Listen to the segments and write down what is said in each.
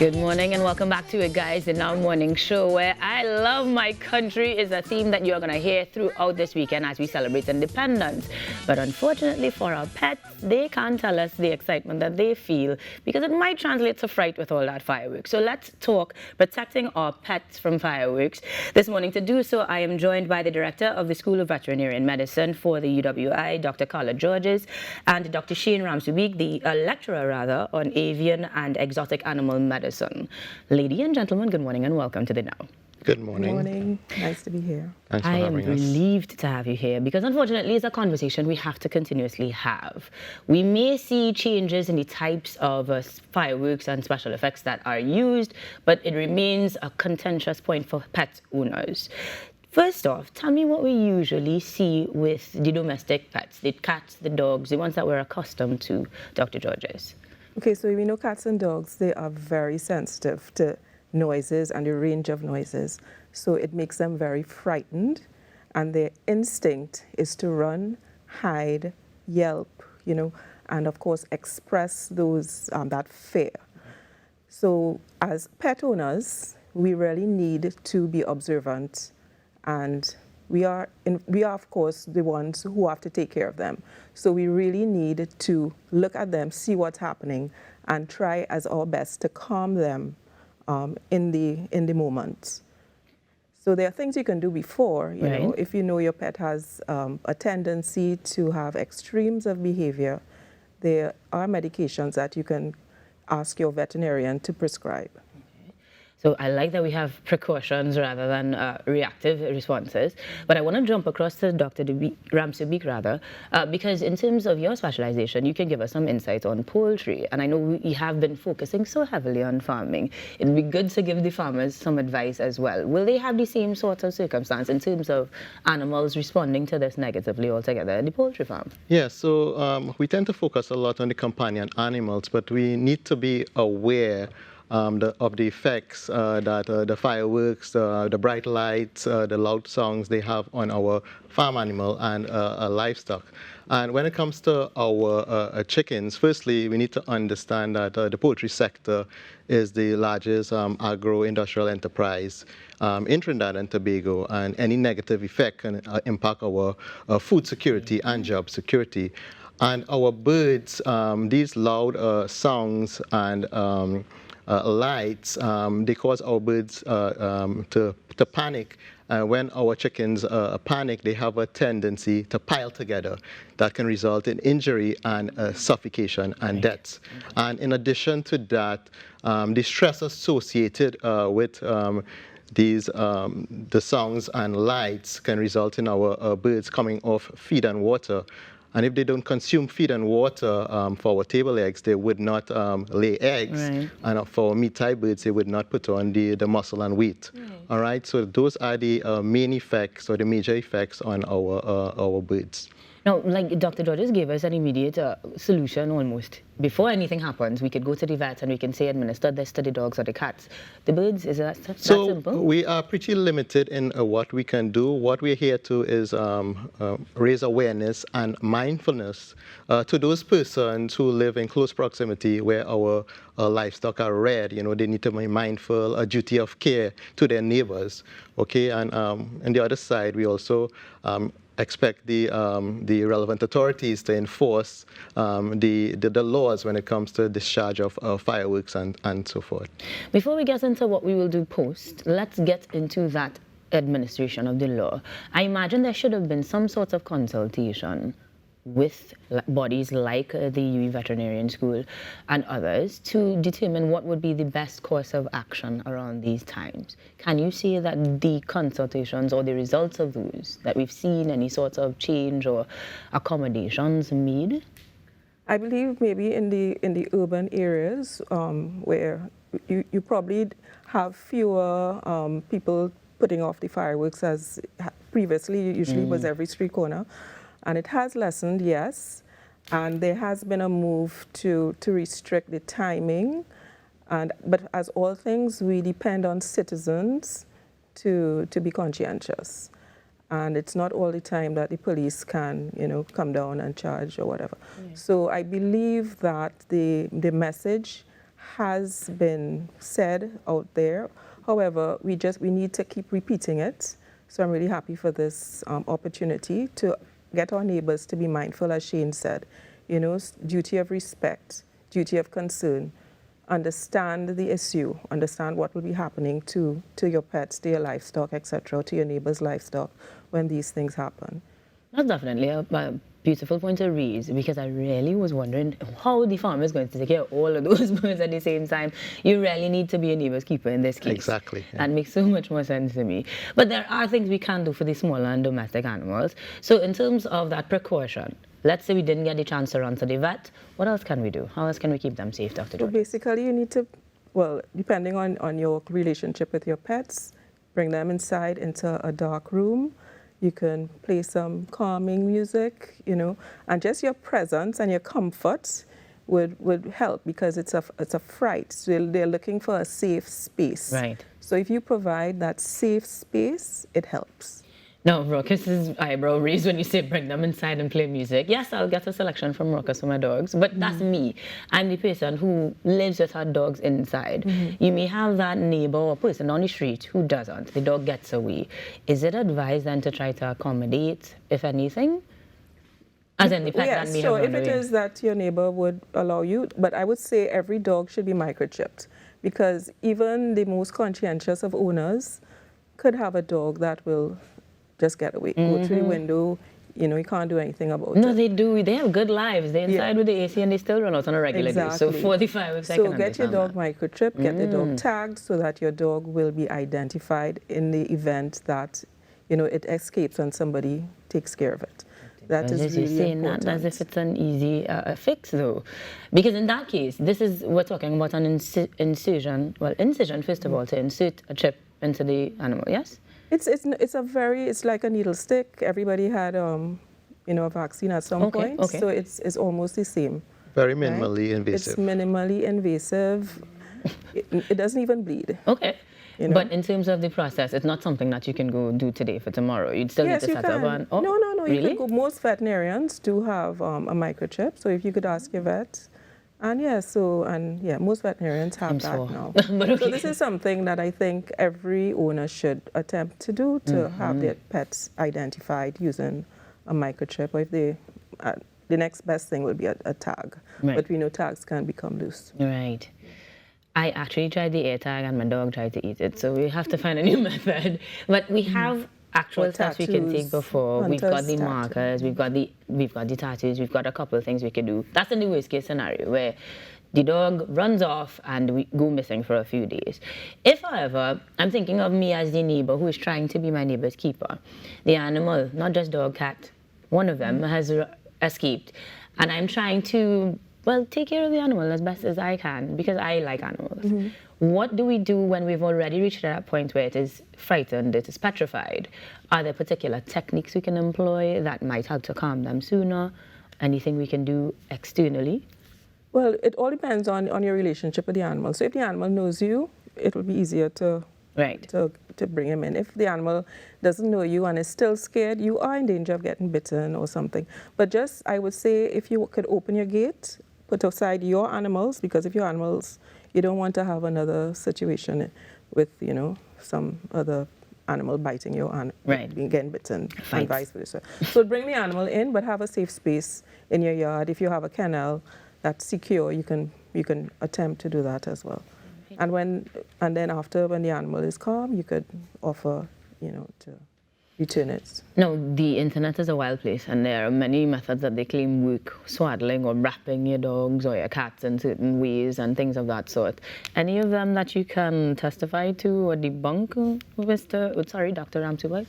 Good morning and welcome back to it, guys, the Now Morning Show, where I love my country is a theme that you're going to hear throughout this weekend as we celebrate independence. But unfortunately for our pets, they can't tell us the excitement that they feel because it might translate to fright with all that fireworks. So let's talk protecting our pets from fireworks. This morning to do so, I am joined by the Director of the School of Veterinarian Medicine for the UWI, Dr. Karla Georges, and Dr. Ramsubeik, the lecturer on avian and exotic animal medicine. Ladies and gentlemen, good morning and welcome to the Now. Good morning. Good morning. Nice to be here. Thanks for having us. I am relieved to have you here because unfortunately it's a conversation we have to continuously have. We may see changes in the types of fireworks and special effects that are used, but it remains a contentious point for pet owners. First off, tell me what we usually see with the domestic pets, the cats, the dogs, the ones that we're accustomed to, Dr. Georges. Okay, so we know cats and dogs, they are very sensitive to noises and the range of noises. So it makes them very frightened, and their instinct is to run, hide, yelp, and of course express that fear. So as pet owners, we really need to be observant, and we are of course the ones who have to take care of them. So we really need to look at them, see what's happening, and try as our best to calm them in the moment. So there are things you can do before, you know, if you know your pet has a tendency to have extremes of behavior, there are medications that you can ask your veterinarian to prescribe. So I like that we have precautions rather than reactive responses. But I want to jump across to Dr. Ramsubeik because in terms of your specialization, you can give us some insight on poultry. And I know we have been focusing so heavily on farming. It'd be good to give the farmers some advice as well. Will they have the same sort of circumstance in terms of animals responding to this negatively altogether at the poultry farm? Yeah, so we tend to focus a lot on the companion animals, but we need to be aware of the effects that the fireworks, the bright lights, the loud songs they have on our farm animal and livestock. And when it comes to our chickens, firstly, we need to understand that the poultry sector is the largest agro-industrial enterprise in Trinidad and Tobago, and any negative effect can impact our food security and job security. And our birds, these loud songs and lights, they cause our birds to panic. When our chickens panic, they have a tendency to pile together. That can result in injury and suffocation and deaths. And in addition to that, the stress associated with the songs and lights can result in our birds coming off feed and water. And if they don't consume feed and water for our table eggs, they would not lay eggs. Right. And for meat-type birds, they would not put on the muscle and weight. Right. All right, so those are the main effects or the major effects on our birds. Now, like Dr. Georges gave us an immediate solution almost. Before anything happens, we could go to the vet and we can say administer this to the dogs or the cats. The birds, is that simple? So we are pretty limited in what we can do. What we're here to is raise awareness and mindfulness to those persons who live in close proximity where our livestock are reared. You know, they need to be mindful, a duty of care to their neighbors. Okay, and on the other side, we also expect the relevant authorities to enforce the laws when it comes to discharge of fireworks and so forth. Before we get into what we will do post, let's get into that administration of the law. I imagine there should have been some sort of consultation with bodies like the UWI Veterinarian School and others to determine what would be the best course of action around these times. Can you say that the consultations or the results of those, that we've seen any sort of change or accommodations made? I believe maybe in the urban areas where you probably have fewer people putting off the fireworks as previously usually was every street corner. And it has lessened, yes, and there has been a move to restrict the timing. But as all things, we depend on citizens to be conscientious. And it's not all the time that the police can, come down and charge or whatever. Yeah. So I believe that the message has been said out there. However, we need to keep repeating it. So I'm really happy for this opportunity to get our neighbors to be mindful, as Shane said. You know, duty of respect, duty of concern. Understand the issue, understand what will be happening to your pets, to your livestock, etc., to your neighbor's livestock when these things happen. That's definitely a beautiful point to raise, because I really was wondering how the farmer is going to take care of all of those birds at the same time. You really need to be a neighbor's keeper in this case. Exactly. Yeah. That makes so much more sense to me. But there are things we can do for the smaller and domestic animals. So in terms of that precaution, let's say we didn't get the chance to run to the vet, what else can we do? How else can we keep them safe, Dr. So George? basically you need to, well, depending on your relationship with your pets, bring them inside into a dark room. You can play some calming music, you know, and just your presence and your comfort would help, because it's a fright. So they're looking for a safe space. Right. So if you provide that safe space, it helps. Now, Ruckus's eyebrow raised when you say bring them inside and play music. Yes, I'll get a selection from Ruckus for my dogs, but that's me. I'm the person who lives with her dogs inside. You may have that neighbor or person on the street who doesn't. The dog gets away. Is it advised then to try to accommodate, if anything? As in the pet that may so have if run it away. is that your neighbor would allow you, but I would say every dog should be microchipped, because even the most conscientious of owners could have a dog that will just get away, go through the window, you know, you can't do anything about it. No, they do. They have good lives. They're inside with the AC and they still run out on a regular day. So 45 if I can So get your understand dog that. microchipped, get the dog tagged so that your dog will be identified in the event that, you know, it escapes and somebody takes care of it. That is You're really saying important. that as if it's an easy fix, though. Because in that case, we're talking about an incision first of all, to insert a chip into the animal, yes? It's like a needle stick. Everybody had, you know, a vaccine at some point. Okay. So it's almost the same. Very minimally invasive. It's minimally invasive. It doesn't even bleed. Okay. You know? But in terms of the process, it's not something that you can go do today for tomorrow. You'd still need to set up one. Oh, no. Really? You can go. Most veterinarians do have a microchip. So if you could ask your vet. And most veterinarians have that now. But okay. So this is something that I think every owner should attempt to do, to have their pets identified using a microchip. Or if they, the next best thing would be a tag. Right. But we know tags can become loose. Right. I actually tried the air tag and my dog tried to eat it, so we have to find a new method. But we have actual steps we can take before. We've got the markers, we've got the tattoos, we've got a couple of things we can do. That's in the worst case scenario where the dog runs off and we go missing for a few days. If, however, I'm thinking of me as the neighbor who is trying to be my neighbor's keeper, the animal, not just dog, cat, one of them has escaped, and I'm trying to, well, take care of the animal as best as I can because I like animals. What do we do when we've already reached that point where it is frightened, it is petrified? Are there particular techniques we can employ that might help to calm them sooner? Anything we can do externally? Well, it all depends on your relationship with the animal. So if the animal knows you, it will be easier to bring him in. If the animal doesn't know you and is still scared, you are in danger of getting bitten or something. But just, I would say, if you could open your gate, put aside your animals, because if your animals, you don't want to have another situation with, you know, some other animal biting your animal, getting bitten, and vice versa. So bring the animal in, but have a safe space in your yard. If you have a kennel that's secure, you can attempt to do that as well. And then after, when the animal is calm, you could offer, you know, to return it. No, the internet is a wild place, and there are many methods that they claim work, swaddling or wrapping your dogs or your cats in certain ways and things of that sort. Any of them that you can testify to or debunk, Dr. Ramsubeik?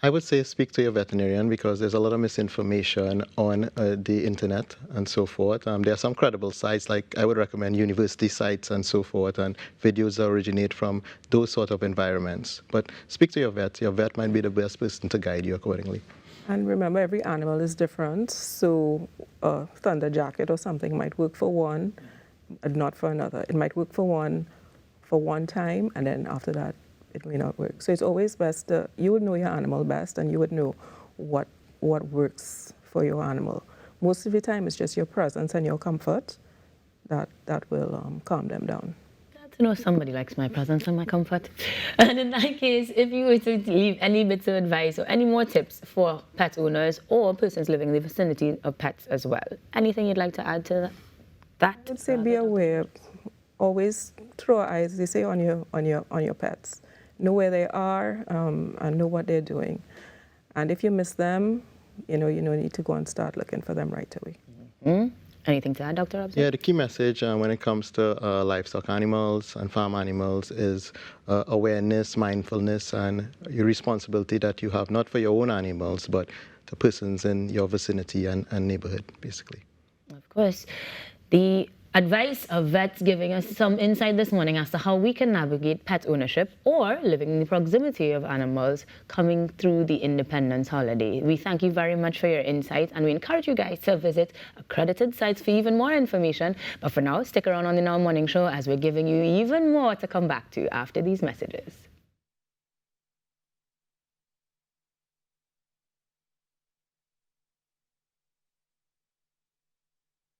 I would say speak to your veterinarian because there's a lot of misinformation on the internet and so forth. There are some credible sites, like I would recommend university sites and so forth, and videos that originate from those sort of environments. But speak to your vet. Your vet might be the best person to guide you accordingly. And remember, every animal is different, so a thunder jacket or something might work for one, not for another. It might work for one time, and then after that, it may not work. So it's always best, you would know your animal best and you would know what works for your animal. Most of the time it's just your presence and your comfort that will calm them down. To know somebody likes my presence and my comfort. And in that case, if you were to leave any bits of advice or any more tips for pet owners or persons living in the vicinity of pets as well, anything you'd like to add to that? I would say be aware. Always throw eyes, they say, on your pets. Know where they are and know what they're doing. And if you miss them, you need to go and start looking for them right away. Mm-hmm. Anything to add, Dr. Ramsubeik? Yeah, the key message when it comes to livestock animals and farm animals is awareness, mindfulness, and your responsibility that you have not for your own animals, but the persons in your vicinity and neighborhood, basically. Of course. The advice of vets giving us some insight this morning as to how we can navigate pet ownership or living in the proximity of animals coming through the Independence holiday. We thank you very much for your insight, and we encourage you guys to visit accredited sites for even more information. But for now, stick around on the Now Morning Show as we're giving you even more to come back to after these messages.